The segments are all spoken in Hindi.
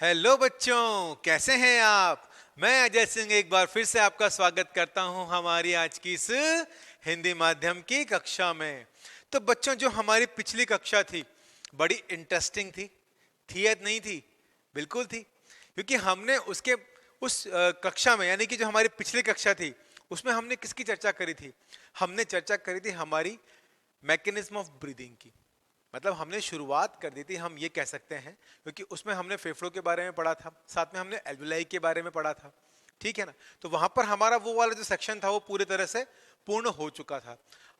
हेलो बच्चों, कैसे हैं आप। मैं अजय सिंह एक बार फिर से आपका स्वागत करता हूं हमारी आज की इस हिंदी माध्यम की कक्षा में। तो बच्चों, जो हमारी पिछली कक्षा थी बड़ी इंटरेस्टिंग थी या नहीं थी? बिल्कुल थी, क्योंकि हमने उसके उस कक्षा में, यानी कि जो हमारी पिछली कक्षा थी उसमें हमने किसकी चर्चा करी थी? हमने चर्चा करी थी हमारी मैकेनिज्म ऑफ ब्रीदिंग की। मतलब हमने शुरुआत कर दी थी, हम ये कह सकते हैं, क्योंकि उसमें हमने फेफड़ों के बारे में पढ़ा था, साथ में हमने एल्वेलाई के बारे में पढ़ा था। ठीक है ना? तो वहां पर हमारा वो वाला जो सेक्शन था वो पूरी तरह से पूर्ण हो चुका था।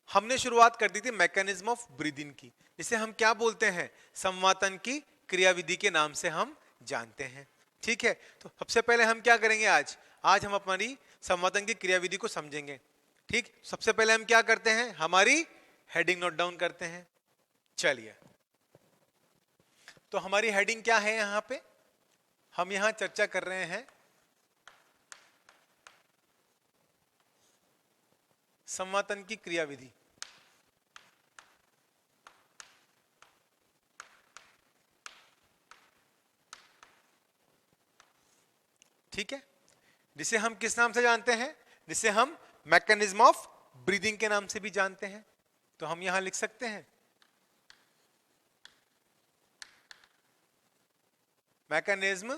हमने शुरुआत कर दी थी मैकेनिज्म ऑफ ब्रीदिंग की, जिसे हम क्या बोलते हैं? संवातन की क्रियाविधि के नाम से हम जानते हैं। ठीक है, तो सबसे पहले हम क्या करेंगे आज? आज हम हमारी संवातन की क्रियाविधि को समझेंगे। ठीक, सबसे पहले हम क्या करते हैं? हमारी हेडिंग नोट डाउन करते हैं। चलिए, तो हमारी हेडिंग क्या है? यहां पे हम यहां चर्चा कर रहे हैं संवातन की क्रियाविधि। ठीक है, जिसे हम किस नाम से जानते हैं? जिसे हम मैकेनिज्म ऑफ ब्रीदिंग के नाम से भी जानते हैं। तो हम यहां लिख सकते हैं मैकेनिज्म,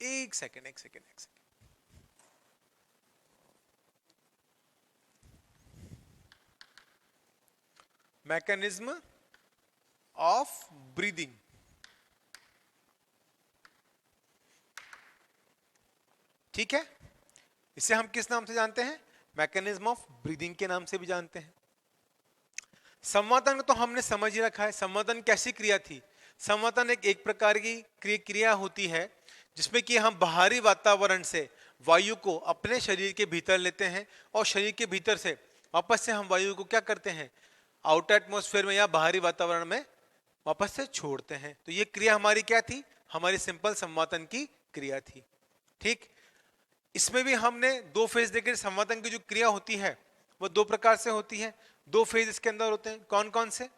एक सेकेंड एक सेकेंड एक सेकेंड, मैकेनिज्म ऑफ ब्रीदिंग। ठीक है, इसे हम किस नाम से जानते हैं? मैकेनिज्म ऑफ ब्रीदिंग के नाम से भी जानते हैं। संवातन तो हमने समझ ही रखा है। संवातन कैसी क्रिया थी? संवातन एक प्रकार की क्रिया होती है जिसमें कि हम बाहरी वातावरण से वायु को अपने शरीर के भीतर लेते हैं और शरीर के भीतर से वापस से हम वायु को क्या करते हैं? आउटर एटमॉस्फेयर में या बाहरी वातावरण में वापस से छोड़ते हैं। तो ये क्रिया हमारी क्या थी? हमारी सिंपल संवातन की क्रिया थी। ठीक, इसमें भी हमने दो फेज देखे। संवातन की जो क्रिया होती है वो दो प्रकार से होती है, दो फेज इसके अंदर होते हैं। कौन कौन से?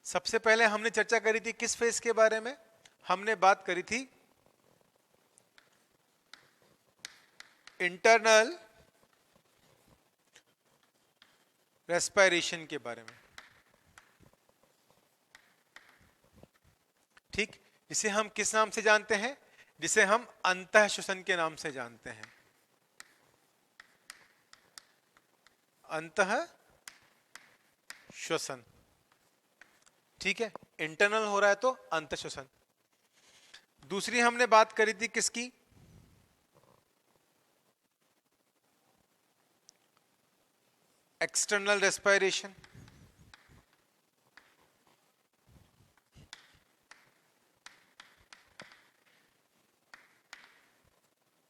सबसे पहले हमने चर्चा करी थी किस फेज के बारे में? हमने बात करी थी इंटरनल रेस्पिरेशन के बारे में। ठीक, जिसे हम किस नाम से जानते हैं? जिसे हम अंतः श्वसन के नाम से जानते हैं। अंतः श्वसन। ठीक है, इंटरनल हो रहा है तो अंतः श्वसन। दूसरी हमने बात करी थी किसकी? External respiration.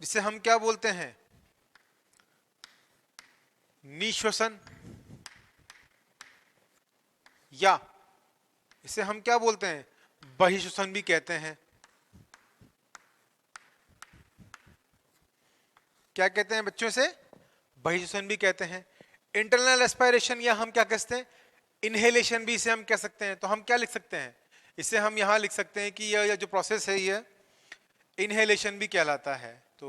जिसे हम क्या बोलते हैं? निश्वसन, या इसे हम क्या बोलते हैं? बहिश्वसन भी कहते हैं। क्या कहते हैं बच्चों से? बहिश्वसन भी कहते हैं। इंटरनल रेस्पिरेशन या हम क्या कहते हैं? इनहेलेशन भी इसे हम कह सकते हैं। तो हम क्या लिख सकते हैं? इसे हम यहां लिख सकते हैं कि यह जो प्रोसेस है ये इनहेलेशन भी कहलाता है। तो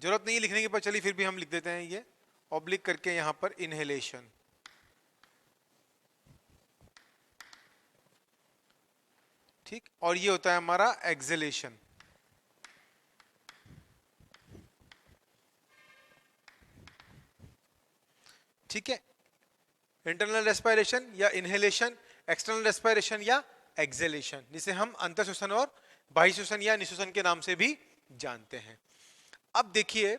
जरूरत नहीं है लिखने की, पर चलिए फिर भी हम लिख देते हैं ये ऑब्लिक करके यहां पर इनहेलेशन। ठीक, और ये होता है हमारा एक्सहेलेशन। ठीक है, इंटरनल रेस्पिरेशन या इनहेलेशन, एक्सटर्नल रेस्पिरेशन या एक्सहेलेशन, जिसे हम अंतःश्वसन और बहिश्वसन या निश्वसन के नाम से भी जानते हैं। अब देखिए,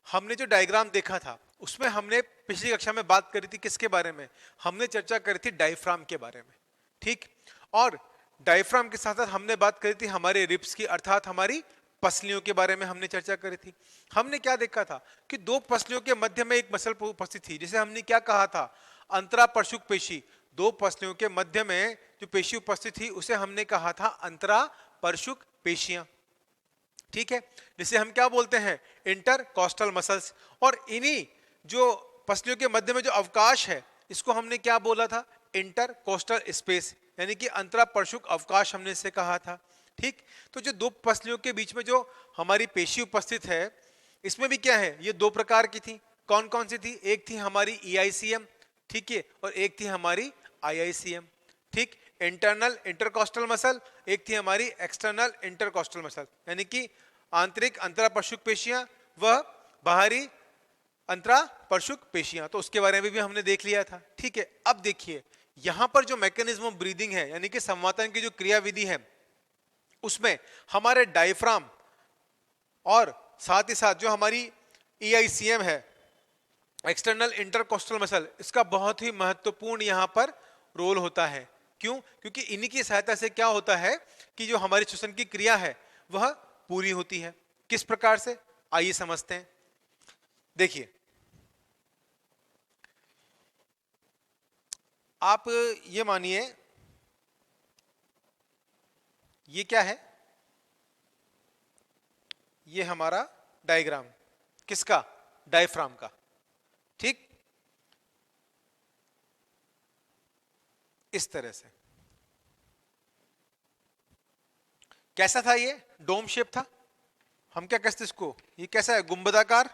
हमने जो डायग्राम देखा था उसमें हमने पिछली कक्षा में बात करी थी किसके बारे में? हमने चर्चा करी थी डायफ्राम के बारे में। ठीक, और डायफ्राम के साथ साथ हमने बात करी थी हमारे रिब्स की, अर्थात हमारी पसलियों के बारे में हमने चर्चा करी थी। हमने क्या देखा था कि दो पसलियों के मध्य में एक मसल उपस्थित थी, जिसे हमने क्या कहा था? अंतरापर्शुक पेशी। दो पसलियों के मध्य में जो पेशी उपस्थित थी उसे हमने कहा था अंतरापर्शुक पेशियां। ठीक है, जिसे हम क्या बोलते हैं? Intercostal muscles. और इन्हीं जो पसलियों के मध्य में जो अवकाश है इसको हमने क्या बोला था? इंटरकोस्टल स्पेस, यानी कि अंतरापरशुक अवकाश हमने इसे कहा था। ठीक, तो जो दो पसलियों के बीच में जो हमारी पेशी उपस्थित है, इसमें भी क्या है, ये दो प्रकार की थी। कौन कौन सी थी? एक थी हमारी EICM, ठीक है, और एक थी हमारी IICM। ठीक, इंटरनल इंटरकॉस्टल मसल, एक थी हमारी एक्सटर्नल इंटरकॉस्टल मसल, यानी कि आंतरिक अंतरापरशुक पेशियां व बाहरी अंतरापरशुक पेशियां। तो उसके बारे में भी हमने देख लिया था। ठीक है, अब देखिए यहां पर जो मैकेनिज्म ऑफ ब्रीदिंग है, यानी कि संवातन की जो क्रियाविधि है, उसमें हमारे डायफ्राम और साथ ही साथ जो हमारी EICM है, एक्सटर्नल इंटरकोस्टल मसल, इसका बहुत ही महत्वपूर्ण यहां पर रोल होता है। क्यों? क्योंकि इन्हीं की सहायता से क्या होता है कि जो हमारी श्वसन की क्रिया है वह पूरी होती है। किस प्रकार से, आइए समझते हैं। देखिए, आप ये मानिए, ये क्या है, ये हमारा डायग्राम किसका, डायफ्राम का। ठीक, इस तरह से कैसा था, ये डोम शेप था। हम क्या कहते इसको, ये कैसा है, गुंबदाकार।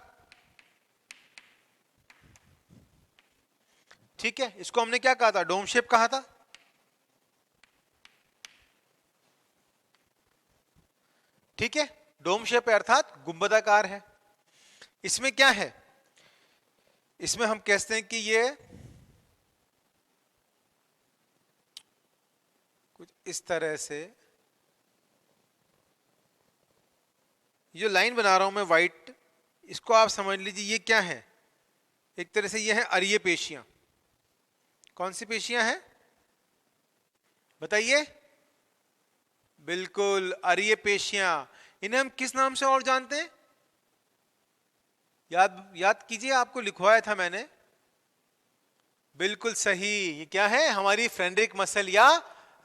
ठीक है, इसको हमने क्या कहा था, डोम शेप कहा था। ठीक है, डोम शेप अर्थात गुंबदाकार है। इसमें क्या है, इसमें हम कहते हैं कि ये कुछ इस तरह से, ये लाइन बना रहा हूं मैं व्हाइट, इसको आप समझ लीजिए ये क्या है, एक तरह से ये है अरीय पेशियां। कौन सी पेशियां हैं बताइए? बिल्कुल, अरीय पेशियां। इन्हें हम किस नाम से और जानते हैं? याद याद कीजिए, आपको लिखवाया था मैंने। बिल्कुल सही, ये क्या है, हमारी फ्रेंड्रिक मसल या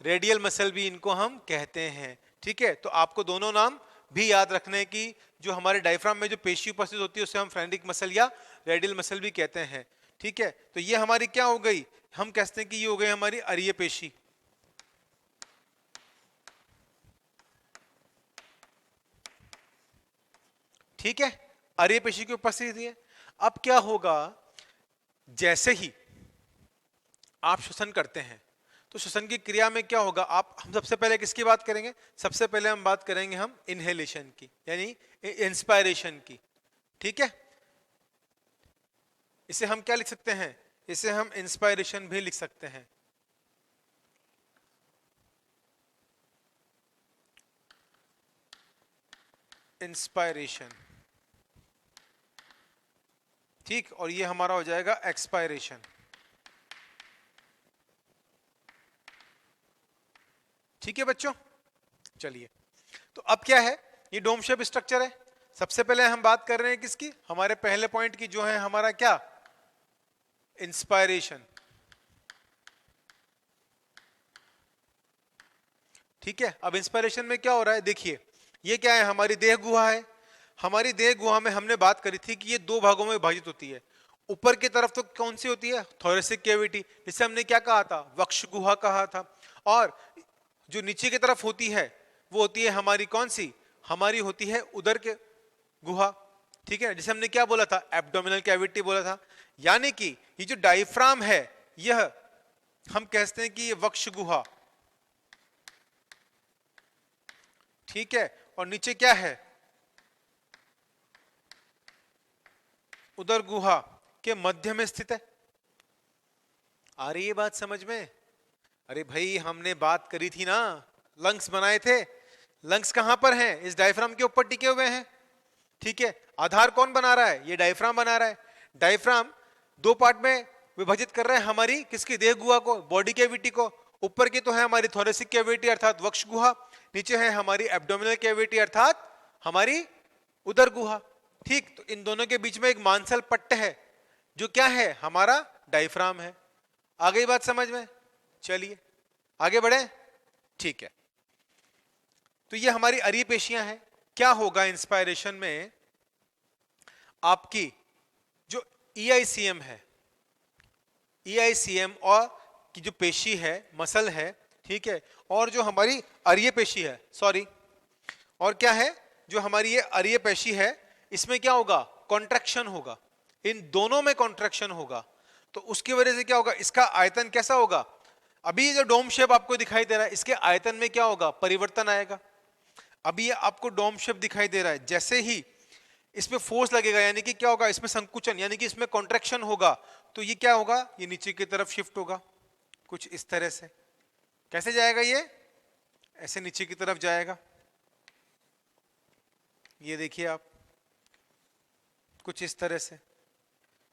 रेडियल मसल भी इनको हम कहते हैं। ठीक है, तो आपको दोनों नाम भी याद रखने की, जो हमारे डायफ्राम में जो पेशी उपस्थित होती है उसे हम फ्रेंड्रिक मसल या रेडियल मसल भी कहते हैं। ठीक है, तो ये हमारी क्या हो गई, हम कहते हैं कि ये हो गई हमारी अरीय पेशी। ठीक है, अरीय पेशी की उपस्थिति है। अब क्या होगा, जैसे ही आप श्वसन करते हैं तो श्वसन की क्रिया में क्या होगा, हम सबसे पहले किसकी बात करेंगे, सबसे पहले हम बात करेंगे हम इनहेलेशन की, यानी इंस्पायरेशन की। ठीक है, इसे हम क्या लिख सकते हैं, इसे हम इंस्पायरेशन भी लिख सकते हैं। इंस्पायरेशन। ठीक, और ये हमारा हो जाएगा एक्सपायरेशन। ठीक है बच्चों, चलिए, तो अब क्या है, ये डोम शेप स्ट्रक्चर है। सबसे पहले हम बात कर रहे हैं किसकी, हमारे पहले पॉइंट की, जो है हमारा क्या, इंस्पायरेशन। ठीक है, अब इंस्पायरेशन में क्या हो रहा है, देखिए ये क्या है, हमारी देह गुहा है। हमारी देह गुहा में हमने बात करी थी कि ये दो भागों में विभाजित होती है। ऊपर की तरफ तो कौन सी होती है, थोरेसिक कैविटी, जिसे हमने क्या कहा था, वक्ष गुहा कहा था। और जो नीचे की तरफ होती है वो होती है हमारी कौन सी, हमारी होती है उदर के गुहा। ठीक है, जिसे हमने क्या बोला था, एब्डोमिनल कैविटी बोला था। यानी कि ये जो डायफ्राम है, यह हम कहते हैं कि ये वक्ष गुहा। ठीक है, और नीचे क्या है, उदर गुहा के मध्य में स्थित है। आ रही है बात समझ में? अरे भाई, हमने बात करी थी ना, लंग्स बनाए थे। लंग्स कहां पर हैं, इस डायफ्राम के ऊपर टिके हुए हैं। ठीक है, आधार कौन बना रहा है, ये डायफ्राम बना रहा है। डायफ्राम दो पार्ट में विभाजित कर रहा है हमारी किसकी, देह गुहा को, बॉडी कैविटी को। ऊपर की तो है हमारी थोरेसिक कैविटी अर्थात वक्ष गुहा, नीचे है हमारी एब्डोमिनल कैविटी अर्थात हमारी उदर गुहा। ठीक, तो इन दोनों के बीच में एक मांसल पट्ट है, जो क्या है, हमारा डायफ्राम है। आ गई बात समझ में? चलिए आगे बढ़े। ठीक है, तो ये हमारी अरीय पेशियां हैं। क्या होगा इंस्पायरेशन में, आपकी जो EICM है, EICM और की जो पेशी है, मसल है, ठीक है। और जो हमारी अरिय पेशी है, सॉरी, और क्या है, जो हमारी ये अरिय पेशी है, इसमें क्या होगा, कॉन्ट्रैक्शन होगा, इन दोनों में कॉन्ट्रैक्शन होगा। तो उसकी वजह से क्या होगा, इसका आयतन कैसा होगा, अभी ये जो डोम शेप आपको दिखाई दे रहा है, इसके आयतन में क्या होगा, परिवर्तन आएगा। अभी ये आपको डोम शेप दिखाई दे रहा है, जैसे ही इसमें फोर्स लगेगा, यानी कि क्या होगा, इसमें संकुचन, यानी कि इसमें कॉन्ट्रैक्शन होगा, तो ये क्या होगा, ये नीचे की तरफ शिफ्ट होगा, कुछ इस तरह से। कैसे जाएगा ये, ऐसे नीचे की तरफ जाएगा, ये देखिए आप, कुछ इस तरह से।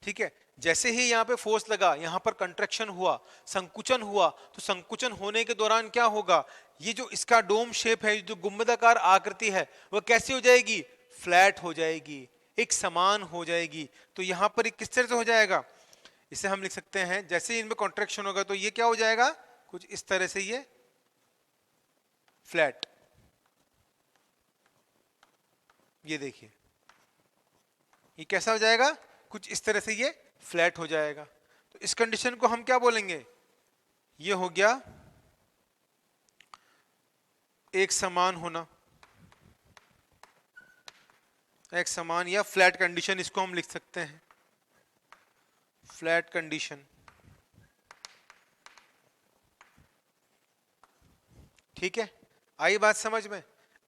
ठीक है, जैसे ही यहां पे फोर्स लगा, यहां पर कंट्रैक्शन हुआ, संकुचन हुआ, तो संकुचन होने के दौरान क्या होगा, ये जो इसका डोम शेप है, जो गुंबदाकार आकृति है, वह कैसी हो जाएगी, फ्लैट हो जाएगी, एक समान हो जाएगी। तो यहां पर किस तरह से हो जाएगा, इसे हम लिख सकते हैं, जैसे ही इनमें कॉन्ट्रैक्शन होगा तो ये क्या हो जाएगा, कुछ इस तरह से, ये फ्लैट, ये देखिए, ये कैसा हो जाएगा, कुछ इस तरह से ये फ्लैट हो जाएगा। तो इस कंडीशन को हम क्या बोलेंगे, ये हो गया एक समान होना, एक समान या फ्लैट कंडीशन, इसको हम लिख सकते हैं, फ्लैट कंडीशन। ठीक है, आई बात समझ में।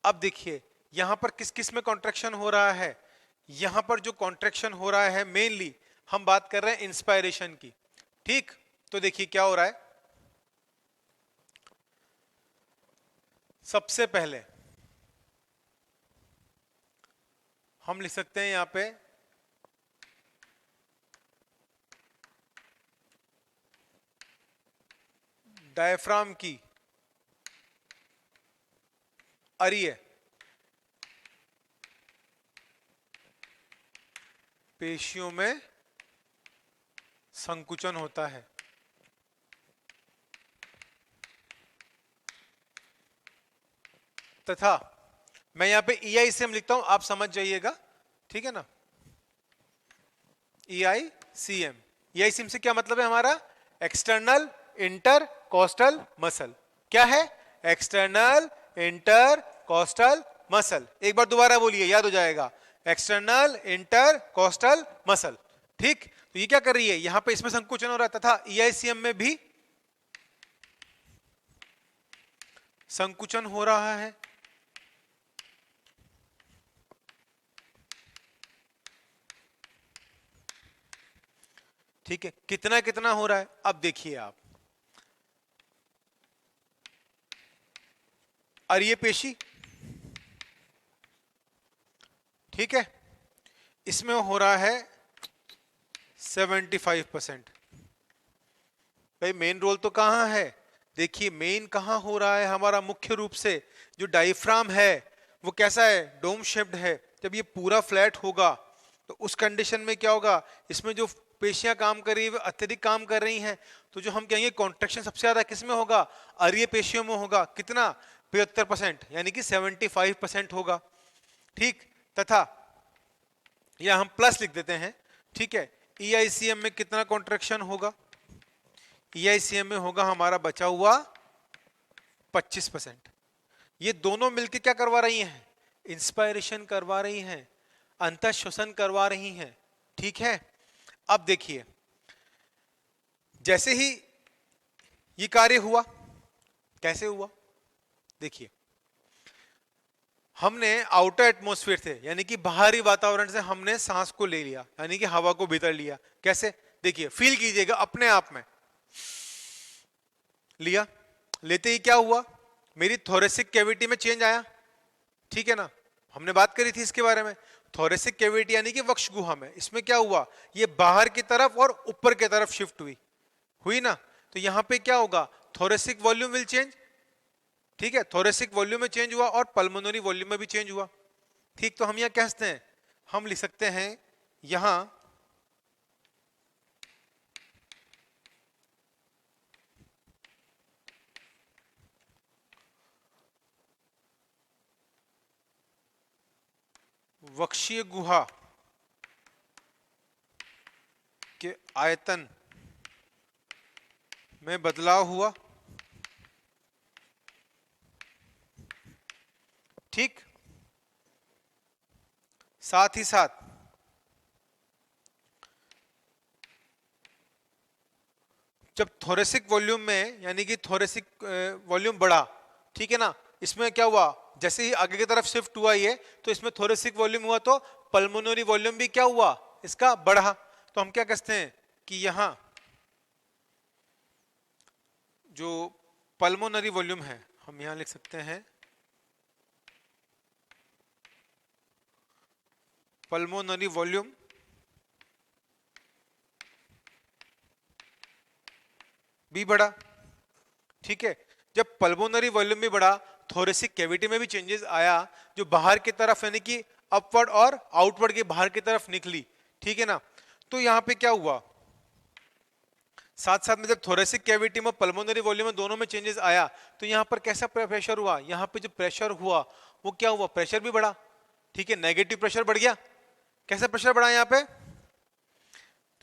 अब देखिए यहां पर किस किस में कॉन्ट्रैक्शन हो रहा है, यहां पर जो कॉन्ट्रैक्शन हो रहा है मेनली हम बात कर रहे हैं इंस्पायरेशन की। ठीक, तो देखिए क्या हो रहा है, सबसे पहले हम लिख सकते हैं यहां पे डायफ्राम की अरिय पेशियों में संकुचन होता है। तथा मैं यहां पे EICM लिखता हूं, आप समझ जाइएगा, ठीक है ना। EICM, EICM से क्या मतलब है हमारा, एक्सटर्नल इंटर कोस्टल मसल। क्या है, एक्सटर्नल इंटर कोस्टल मसल। एक बार दोबारा बोलिए, याद हो जाएगा, एक्सटर्नल इंटर कोस्टल मसल। ठीक, तो ये क्या कर रही है, यहां पे इसमें संकुचन हो रहा है, तथा EICM में भी संकुचन हो रहा है। ठीक है, कितना कितना हो रहा है, अब देखिए आप, अरिय पेशी, ठीक है, इसमें हो रहा है 75%। भाई मेन रोल तो कहां है, देखिए मेन कहां हो रहा है हमारा, मुख्य रूप से जो डायफ्राम है वो कैसा है, डोम शेप्ड है। जब ये पूरा फ्लैट होगा तो उस कंडीशन में क्या होगा, इसमें जो पेशियां काम कर रही है अत्यधिक काम कर रही हैं, तो जो हम कहेंगे कॉन्ट्रैक्शन सबसे ज्यादा किसमें होगा, अरिय पेशियों में होगा। कितना, 75%, यानी कि 75% होगा। ठीक, तथा या हम प्लस लिख देते हैं, ठीक है, EICM में कितना कॉन्ट्रैक्शन होगा, EICM में होगा हमारा बचा हुआ 25%। ये दोनों मिलकर क्या करवा रही हैं, इंस्पायरेशन करवा रही हैं, अंतः श्वसन करवा रही हैं। ठीक है, अब देखिए जैसे ही ये कार्य हुआ, कैसे हुआ, देखिए हमने आउटर एटमॉस्फेयर से, यानी कि बाहरी वातावरण से हमने सांस को ले लिया, यानी कि हवा को भीतर लिया। कैसे, देखिए फील कीजिएगा अपने आप में, लिया, लेते ही क्या हुआ, मेरी थोरेसिक कैविटी में चेंज आया। ठीक है ना, हमने बात करी थी इसके बारे में, थोरेसिक कैविटी यानी कि वक्ष गुहा में, इसमें क्या हुआ, ये बाहर की तरफ और ऊपर की तरफ शिफ्ट हुई, हुई ना। तो यहां पे क्या होगा, थोरेसिक वॉल्यूम विल चेंज। ठीक है, थोरेसिक वॉल्यूम में चेंज हुआ और पल्मोनरी वॉल्यूम में भी चेंज हुआ। ठीक, तो हम यहां कह सकते हैं, हम लिख सकते हैं यहां वक्षीय गुहा के आयतन में बदलाव हुआ, ठीक। साथ ही साथ जब थोरेसिक वॉल्यूम में, यानी कि थोरेसिक वॉल्यूम बढ़ा, ठीक है ना, इसमें क्या हुआ, जैसे ही आगे की तरफ शिफ्ट हुआ ये, तो इसमें थोरेसिक वॉल्यूम हुआ तो पल्मोनरी वॉल्यूम भी क्या हुआ, इसका बढ़ा। तो हम क्या कहते हैं कि यहां जो पल्मोनरी वॉल्यूम है, हम यहां लिख सकते हैं पल्मोनरी वॉल्यूम भी बढ़ा। ठीक है, जब पल्मोनरी वॉल्यूम भी बढ़ा, थोरेसिक कैविटी में भी चेंजेस आया, जो बाहर की तरफ यानी कि अपवर्ड और आउटवर्ड के बाहर की तरफ निकली। ठीक है ना, तो यहां पे क्या हुआ, साथ साथ में जब थोरेसिक कैविटी में पल्मोनरी वॉल्यूम में दोनों में चेंजेस आया, तो यहां पर कैसा प्रेशर हुआ, यहां पे जो प्रेशर हुआ वो क्या हुआ, प्रेशर भी बढ़ा। ठीक है, नेगेटिव प्रेशर बढ़ गया। कैसा प्रेशर बढ़ा यहां पे,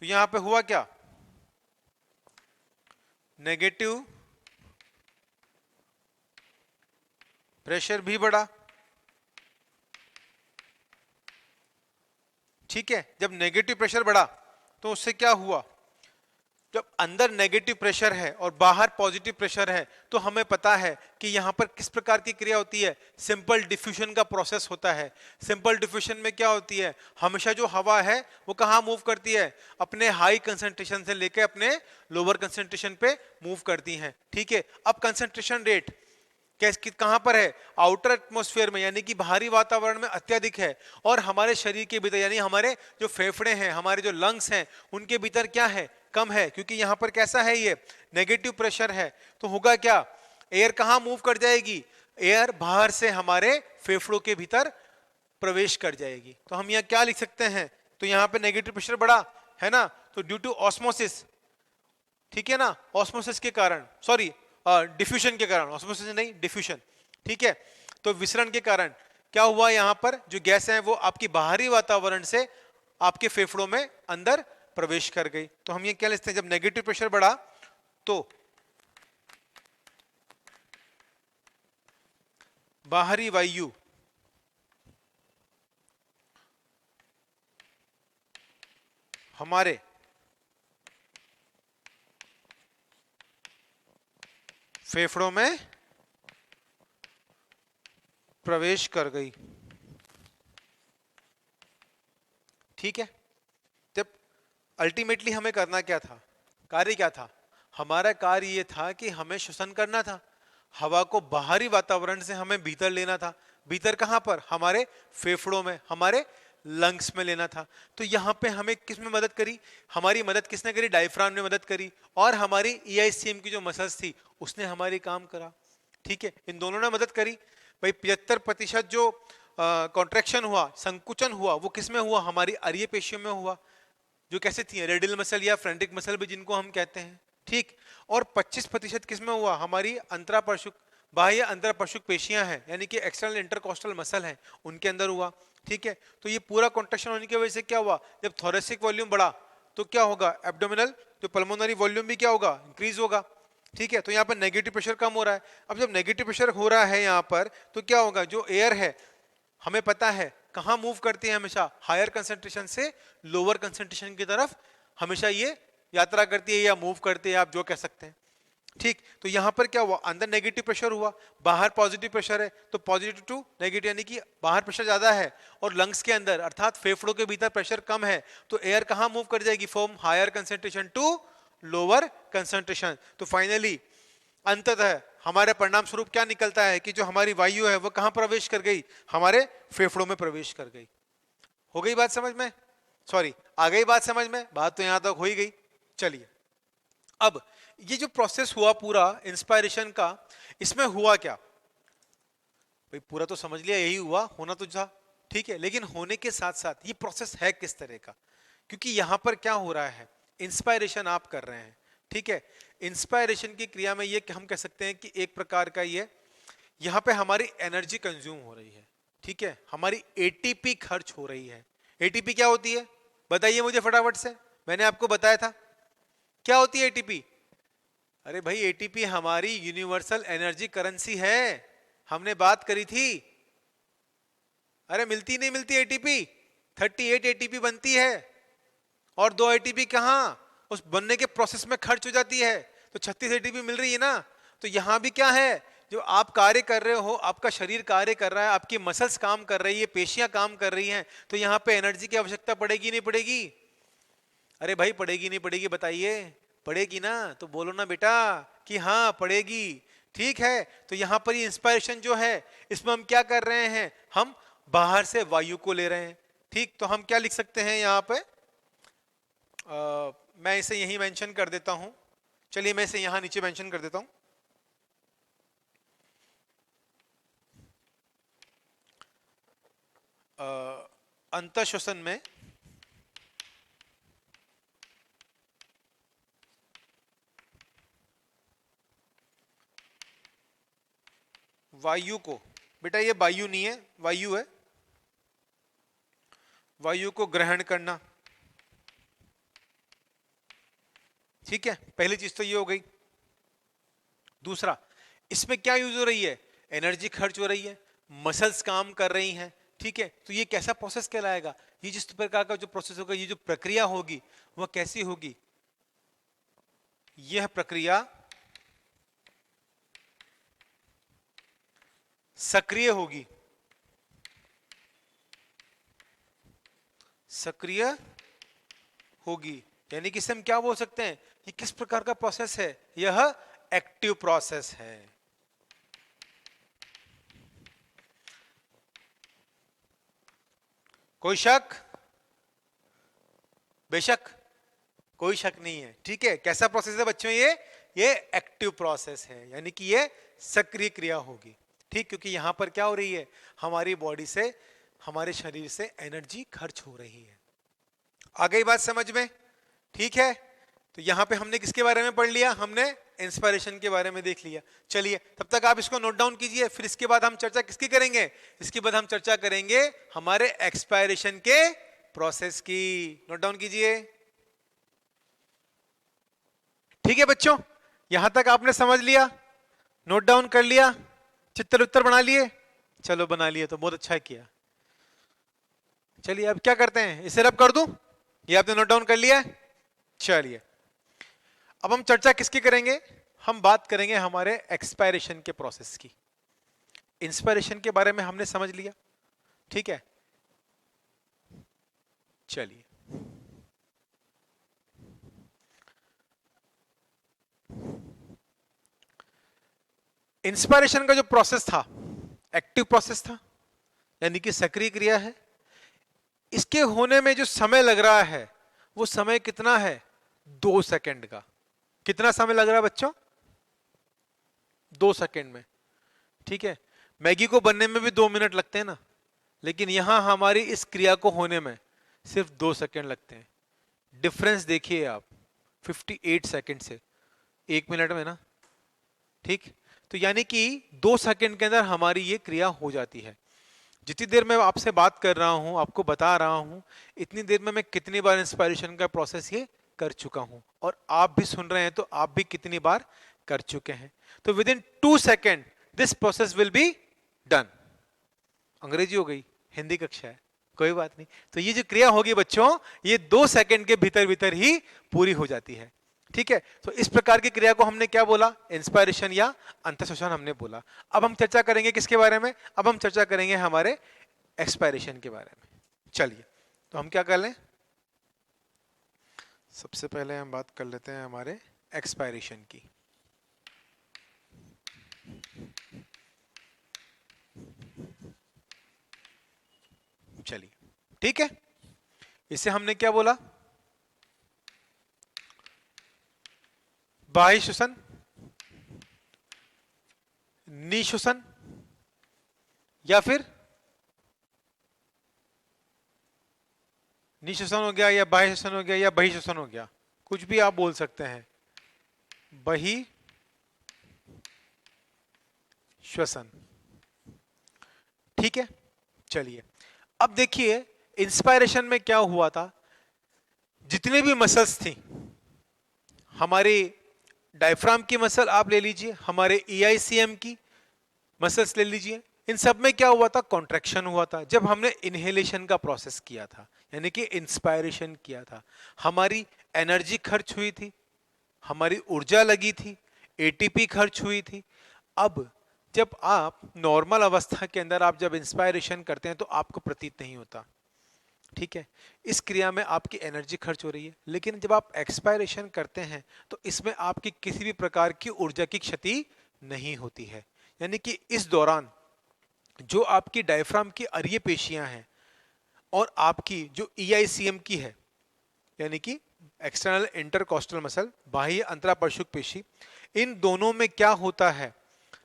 तो यहां पे हुआ क्या, नेगेटिव प्रेशर भी बढ़ा। ठीक है, जब नेगेटिव प्रेशर बढ़ा तो उससे क्या हुआ, जब अंदर नेगेटिव प्रेशर है और बाहर पॉजिटिव प्रेशर है, तो हमें पता है कि यहां पर किस प्रकार की क्रिया होती है, सिंपल डिफ्यूजन का प्रोसेस होता है। सिंपल डिफ्यूजन में क्या होती है, हमेशा जो हवा है वो कहां मूव करती है, अपने हाई कंसंट्रेशन से लेकर अपने लोअर कंसंट्रेशन पे मूव करती है। ठीक है, अब कंसंट्रेशन रेट कहां पर है, आउटर एटमॉस्फेयर में, यानी कि बाहरी वातावरण में अत्यधिक है, और हमारे शरीर के भीतर यानी हमारे जो फेफड़े हैं, हमारे जो लंग्स हैं, उनके भीतर क्या है, कम है, क्योंकि यहां पर कैसा है, ये नेगेटिव प्रेशर है। तो होगा क्या, एयर कहां मूव कर जाएगी, एयर बाहर से हमारे फेफड़ों के भीतर प्रवेश कर जाएगी। तो हम यहां क्या लिख सकते हैं, तो यहां पे नेगेटिव प्रेशर बढ़ा है ना, तो ड्यू टू ऑस्मोसिस, ठीक है ना, ऑस्मोसिस के कारण, सॉरी डिफ्यूजन के कारण, ऑस्मोसिस नहीं डिफ्यूजन। ठीक है, तो विसरण के कारण क्या हुआ, यहां पर जो गैस है वो आपकी बाहरी वातावरण से आपके फेफड़ों में अंदर प्रवेश कर गई। तो हम ये क्या लिखते हैं, जब नेगेटिव प्रेशर बढ़ा तो बाहरी वायु हमारे फेफड़ों में प्रवेश कर गई। ठीक है, जब अल्टीमेटली हमें करना क्या था, कार्य क्या था, हमारा कार्य यह था कि हमें श्वसन करना था, हवा को बाहरी वातावरण से हमें भीतर लेना था। भीतर कहां पर, हमारे फेफड़ों में, हमारे लंग्स में लेना था। तो यहां पे हमें किस में मदद करी, हमारी मदद किसने करी, डायफ्राम ने मदद करी, और हमारी ईआईसीएम की जो मसल्स थी उसने हमारी काम करा। ठीक है, इन दोनों ने मदद करी। भाई 75% जो कॉन्ट्रैक्शन हुआ, संकुचन हुआ, वो किस में हुआ, हमारी अरीय पेशियों में हुआ, जो कैसे थी, रेडियल मसल या फ्रेंटिक मसल भी जिनको हम कहते हैं। ठीक, और 25% किस में हुआ, हमारी अंतरापरशुक, बाह्य अंतरापरशुक पेशियां हैं, यानी कि एक्सटर्नल इंटरकोस्टल मसल हैं, उनके अंदर हुआ। ठीक है, तो ये पूरा कॉन्ट्रैक्शन होने की वजह से क्या हुआ, जब थोरेसिक वॉल्यूम बढ़ा तो क्या होगा, एब्डोमिनल जो पल्मोनरी वॉल्यूम भी क्या होगा, इंक्रीज होगा। ठीक है, तो यहाँ पर नेगेटिव प्रेशर कम हो रहा है। अब जब नेगेटिव प्रेशर हो रहा है यहाँ पर, तो क्या होगा, जो एयर है हमें पता है कहां मूव करती है, हमेशा हायर कंसंट्रेशन से लोअर कंसंट्रेशन की तरफ हमेशा ये यात्रा करती है या मूव करती है, आप जो कह सकते हैं। ठीक, तो यहां पर क्या हुआ, अंदर नेगेटिव प्रेशर हुआ, बाहर पॉजिटिव प्रेशर है, तो पॉजिटिव टू नेगेटिव, यानी कि बाहर प्रेशर ज्यादा है और लंग्स के अंदर अर्थात फेफड़ों के भीतर प्रेशर कम है, तो एयर कहां मूव कर जाएगी, from higher concentration to lower concentration. तो फाइनली अंततः हमारे परिणाम स्वरूप क्या निकलता है कि जो हमारी वायु है वो कहां प्रवेश कर गई, हमारे फेफड़ों में प्रवेश कर गई। हो गई बात समझ में, सॉरी आ गई बात समझ में, बात तो यहां तक हो ही गई। चलिए, अब ये जो प्रोसेस हुआ पूरा इंस्पायरेशन का, इसमें हुआ क्या, भाई पूरा तो समझ लिया, यही हुआ, होना तो था। ठीक है, लेकिन होने के साथ साथ ये प्रोसेस है किस तरह का, क्योंकि यहां पर क्या हो रहा है, इंस्पायरेशन आप कर रहे हैं। ठीक है, इंस्पायरेशन की क्रिया में ये हम कह सकते हैं कि एक प्रकार का ये यहां पे हमारी एनर्जी कंज्यूम हो रही है। ठीक है, हमारी एटीपी खर्च हो रही है। एटीपी क्या होती है, बताइए मुझे फटाफट से, मैंने आपको बताया था क्या होती है एटीपी। अरे भाई एटीपी हमारी यूनिवर्सल एनर्जी करेंसी है, हमने बात करी थी। अरे मिलती नहीं मिलती एटीपी, 38 एटीपी बनती है और 2 एटीपी कहां उस बनने के प्रोसेस में खर्च हो जाती है, तो 36 एटीपी मिल रही है ना। तो यहां भी क्या है, जो आप कार्य कर रहे हो, आपका शरीर कार्य कर रहा है, आपकी मसल्स काम कर रही है, पेशियां काम कर रही हैं, तो यहां पे एनर्जी की आवश्यकता पड़ेगी नहीं पड़ेगी? अरे भाई पड़ेगी नहीं पड़ेगी बताइए, पड़ेगी ना? तो बोलो ना बेटा कि हाँ पड़ेगी। ठीक है, तो यहां पर ये इंस्पायरेशन जो है, इसमें हम क्या कर रहे हैं, हम बाहर से वायु को ले रहे हैं। ठीक, तो हम क्या लिख सकते हैं यहां पे, मैं इसे यही मेंशन कर देता हूं, चलिए मैं इसे यहां नीचे मेंशन कर देता हूं। अंतःश्वसन में वायु को, बेटा ये वायु नहीं है, वायु है, वायु को ग्रहण करना। ठीक है, पहली चीज तो ये हो गई। दूसरा, इसमें क्या यूज हो रही है, एनर्जी खर्च हो रही है, मसल्स काम कर रही हैं। ठीक है, तो ये कैसा प्रोसेस कहलाएगा, ये जिस प्रकार का जो प्रोसेस होगा, ये जो प्रक्रिया होगी वह कैसी होगी, यह प्रक्रिया सक्रिय होगी, सक्रिय होगी। यानी कि इसे हम क्या बोल सकते हैं, ये किस प्रकार का प्रोसेस है, यह एक्टिव प्रोसेस है। कोई शक? बेशक कोई शक नहीं है। ठीक है, कैसा प्रोसेस है बच्चों, ये एक्टिव प्रोसेस है, यानी कि ये सक्रिय क्रिया होगी। ठीक, क्योंकि यहां पर क्या हो रही है, हमारी बॉडी से, हमारे शरीर से एनर्जी खर्च हो रही है। आ गई बात समझ में? ठीक है, तो यहां पे हमने किसके बारे में पढ़ लिया, हमने इंस्पिरेशन के बारे में देख लिया। चलिए तब तक आप इसको नोट डाउन कीजिए, फिर इसके बाद हम चर्चा किसकी करेंगे, इसके बाद हम चर्चा करेंगे हमारे एक्सपायरेशन के प्रोसेस की। नोट डाउन कीजिए। ठीक है बच्चों, यहां तक आपने समझ लिया, नोट डाउन कर लिया, चित्र उत्तर बना लिए? चलो बना लिए तो बहुत अच्छा किया। चलिए अब क्या करते हैं, इसे रब कर दूं, ये आपने नोट डाउन कर लिया है? चलिए अब हम चर्चा किसकी करेंगे, हम बात करेंगे हमारे एक्सपायरेशन के प्रोसेस की। इंस्पिरेशन के बारे में हमने समझ लिया। ठीक है, चलिए इंस्पिरेशन का जो प्रोसेस था, एक्टिव प्रोसेस था, यानी कि सक्रिय क्रिया है। इसके होने में जो समय लग रहा है वो समय कितना है, 2 सेकंड का। कितना समय लग रहा है बच्चों, 2 सेकंड में। ठीक है, मैगी को बनने में भी 2 मिनट लगते हैं ना, लेकिन यहां हमारी इस क्रिया को होने में सिर्फ 2 सेकंड लगते हैं। डिफरेंस देखिए आप, 58 सेकंड से 1 मिनट में ना। ठीक, तो यानी कि 2 सेकंड के अंदर हमारी ये क्रिया हो जाती है। जितनी देर मैं आपसे बात कर रहा हूं, आपको बता रहा हूं, इतनी देर में मैं कितनी बार इंस्पिरेशन का प्रोसेस ये कर चुका हूं, और आप भी सुन रहे हैं तो आप भी कितनी बार कर चुके हैं। तो with in 2 second this process will be done. अंग्रेजी हो गई, हिंदी कक्षा है, कोई बात नहीं। तो ये जो क्रिया होगी बच्चों, ये 2 सेकेंड के भीतर भीतर ही पूरी हो जाती है। ठीक है, तो इस प्रकार की क्रिया को हमने क्या बोला, इंस्पिरेशन या अंतःश्वसन हमने बोला। अब हम चर्चा करेंगे किसके बारे में, अब हम चर्चा करेंगे हमारे एक्सपायरेशन के बारे में। चलिए तो हम क्या कर लें, सबसे पहले हम बात कर लेते हैं हमारे एक्सपायरेशन की। चलिए ठीक है, इसे हमने क्या बोला, बाह्य श्वसन, निश्वसन, या फिर निश्वसन हो गया, या बाह्य श्वसन हो गया, या बहि श्वसन हो गया, कुछ भी आप बोल सकते हैं, बहि श्वसन। ठीक है, चलिए अब देखिए इंस्पायरेशन में क्या हुआ था। जितने भी मसल्स थी, हमारे डायफ्राम की मसल आप ले लीजिए, हमारे EICM की मसल्स ले लीजिए, इन सब में क्या हुआ था, कॉन्ट्रैक्शन हुआ था। जब हमने इनहेलेशन का प्रोसेस किया था, यानी कि इंस्पायरेशन किया था, हमारी एनर्जी खर्च हुई थी, हमारी ऊर्जा लगी थी, एटीपी खर्च हुई थी। अब जब आप नॉर्मल अवस्था के अंदर आप जब इंस्पायरेशन करते हैं तो आपको प्रतीत नहीं होता, ठीक है, इस क्रिया में आपकी एनर्जी खर्च हो रही है। लेकिन जब आप एक्सपायरेशन करते हैं तो इसमें आपकी किसी भी प्रकार की ऊर्जा की क्षति नहीं होती है। यानी कि इस दौरान जो आपकी डायफ्राम की अरीय पेशियां हैं और आपकी जो ईआईसीएम की है, यानी कि एक्सटर्नल इंटरकोस्टल मसल, बाह्य अंतरापरशुक पेशी, इन दोनों में क्या होता है,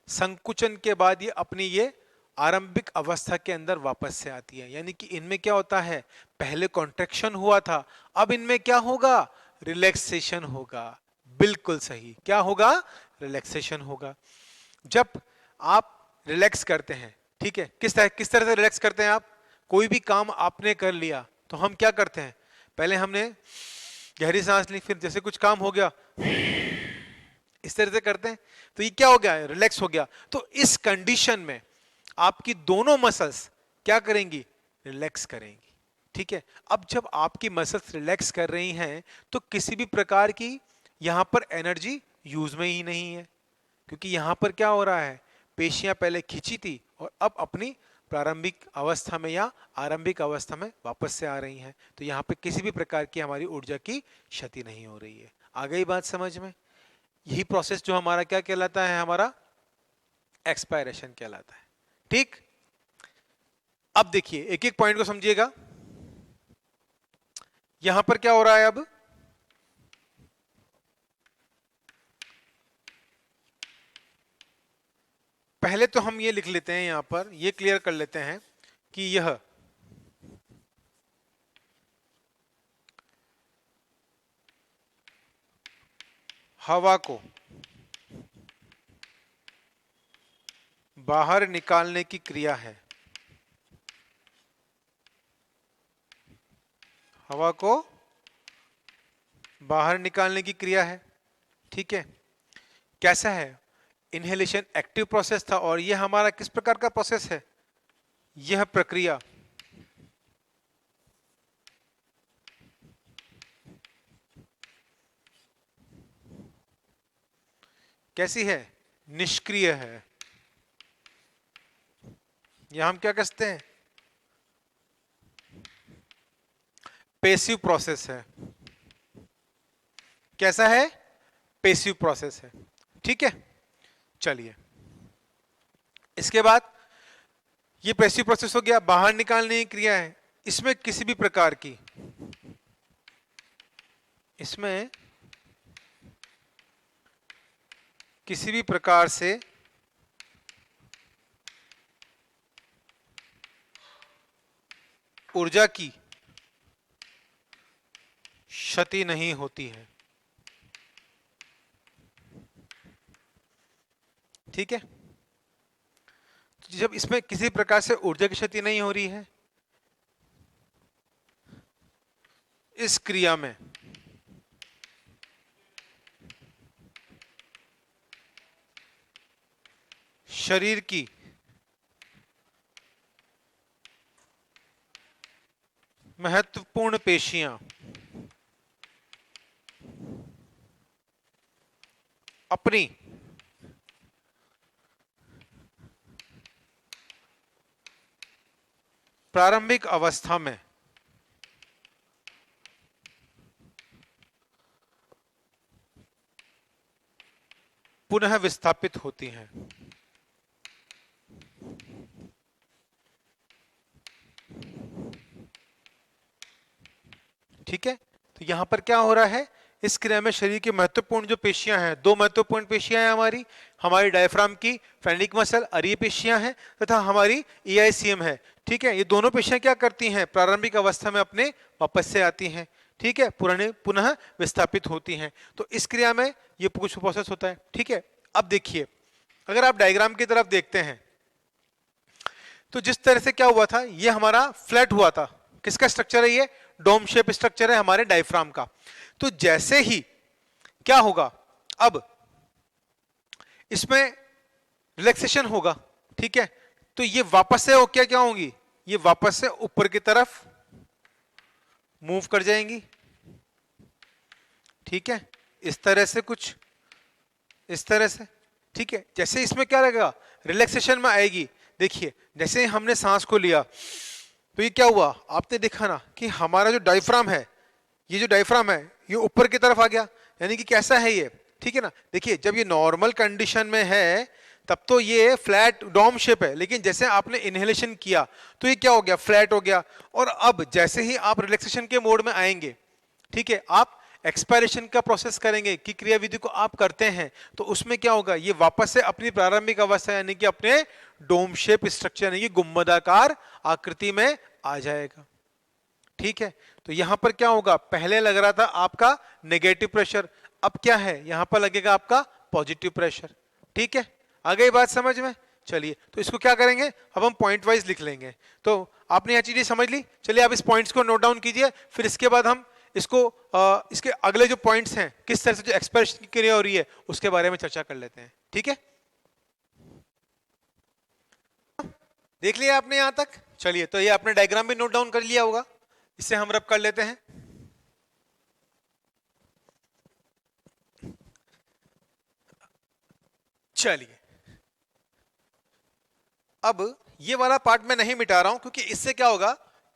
संकुचन के बाद ये अपनी ये आरंभिक अवस्था के अंदर वापस से आती है। यानी कि इनमें क्या होता है, पहले कॉन्ट्रैक्शन हुआ था, अब इनमें क्या होगा, रिलैक्सेशन होगा। बिल्कुल सही, क्या होगा, रिलैक्सेशन होगा। जब आप रिलैक्स करते हैं, ठीक है, किस तरह से रिलैक्स करते हैं आप, कोई भी काम आपने कर लिया तो हम क्या करते हैं, पहले हमने गहरी सांस ली, फिर जैसे कुछ काम हो गया इस तरह से करते हैं, तो ये क्या हो गया, रिलैक्स हो गया। तो इस कंडीशन में आपकी दोनों मसल्स क्या करेंगी, रिलैक्स करेंगी, ठीक है। अब जब आपकी मसल्स रिलैक्स कर रही हैं तो किसी भी प्रकार की यहां पर एनर्जी यूज में ही नहीं है, क्योंकि यहां पर क्या हो रहा है, पेशियां पहले खींची थी और अब अपनी प्रारंभिक अवस्था में या आरंभिक अवस्था में वापस से आ रही हैं। तो यहां पे किसी भी प्रकार की हमारी ऊर्जा की क्षति नहीं हो रही है। आ गई बात समझ में। यही प्रोसेस जो हमारा क्या कहलाता है, हमारा एक्सपायरेशन कहलाता है, ठीक। अब देखिए एक एक पॉइंट को समझिएगा। यहां पर क्या हो रहा है, अब पहले तो हम ये लिख लेते हैं, यहां पर ये क्लियर कर लेते हैं कि यह हवा को बाहर निकालने की क्रिया है, हवा को बाहर निकालने की क्रिया है, ठीक है। कैसा है, इनहेलेशन एक्टिव प्रोसेस था और यह हमारा किस प्रकार का प्रोसेस है, यह प्रक्रिया कैसी है, निष्क्रिय है। यह हम क्या कहते हैं, पैसिव प्रोसेस है। कैसा है, पैसिव प्रोसेस है, ठीक है। चलिए इसके बाद ये पैसिव प्रोसेस हो गया, बाहर निकालने की क्रिया है। इसमें किसी भी प्रकार की, इसमें किसी भी प्रकार से ऊर्जा की क्षति नहीं होती है, ठीक है। तो जब इसमें किसी प्रकार से ऊर्जा की क्षति नहीं हो रही है, इस क्रिया में शरीर की महत्वपूर्ण पेशियां अपनी प्रारंभिक अवस्था में पुनः विस्थापित होती हैं। ठीक है, तो यहां पर क्या हो रहा है, इस क्रिया में शरीर की महत्वपूर्ण जो पेशियां हैं, दो महत्वपूर्ण पेशियां हैं हमारी डायफ्राम की फ्रेनिक मसल अरीय पेशियां हैं तथा हमारी ईआईसीएम है, ठीक है। ये दोनों पेशियां क्या करती हैं, प्रारंभिक अवस्था में अपने वापस से आती हैं, ठीक है, पुनः विस्थापित होती हैं। तो इस क्रिया में ये कुछ प्रोसेस होता है, ठीक है। अब देखिए अगर आप डायग्राम की तरफ देखते हैं तो जिस तरह से क्या हुआ था, ये हमारा फ्लैट हुआ था, किसका स्ट्रक्चर है, ये डोम शेप स्ट्रक्चर है हमारे डायफ्राम का। तो जैसे ही क्या होगा, अब इसमें रिलैक्सेशन होगा, ठीक है। तो तो ये वापस से क्या क्या होंगी, ये वापस से ऊपर की तरफ मूव कर जाएंगी। ठीक है, इस तरह से, कुछ इस तरह से। ठीक है, जैसे इसमें क्या रहेगा, रिलैक्सेशन में आएगी। देखिए जैसे ही हमने सांस को लिया तो ये क्या हुआ, आपने देखा ना कि हमारा जो डायफ्राम है, ये जो डायफ्राम है ये ऊपर की तरफ आ गया। यानी कि कैसा है ये, ठीक है ना। देखिए जब ये नॉर्मल कंडीशन में है तब तो ये फ्लैट डोम शेप है, लेकिन जैसे आपने इनहेलेशन किया तो ये क्या हो गया, फ्लैट हो गया। और अब जैसे ही आप रिलैक्सेशन के मोड में आएंगे, ठीक है, आप एक्सपायरेशन का प्रोसेस करेंगे कि क्रियाविधि को आप करते हैं, तो उसमें क्या होगा, ये वापस से अपनी प्रारंभिक अवस्था यानी कि अपने डोम शेप स्ट्रक्चर यानी कि गुंबदाकार आकृति में आ जाएगा। ठीक है, तो यहां पर क्या होगा, पहले लग रहा था आपका नेगेटिव प्रेशर, अब क्या है, यहां पर लगेगा आपका पॉजिटिव प्रेशर। ठीक है, आ गई बात समझ में। चलिए तो इसको क्या करेंगे, अब हम पॉइंट वाइज लिख लेंगे। तो आपने यह चीजें समझ ली, चलिए आप इस पॉइंट्स को नोट डाउन कीजिए, फिर इसके बाद हम इसको इसके अगले जो पॉइंट्स हैं, किस तरह से जो एक्सप्रेशन की क्रिया हो रही है उसके बारे में चर्चा कर लेते हैं। ठीक है, देख लिया आपने यहां तक। चलिए तो ये आपने डायग्राम भी नोट डाउन कर लिया होगा, इससे हम रब कर लेते हैं। चलिए अब ये वाला पार्ट मैं नहीं मिटा रहा हूं, क्योंकि इससे क्या होगा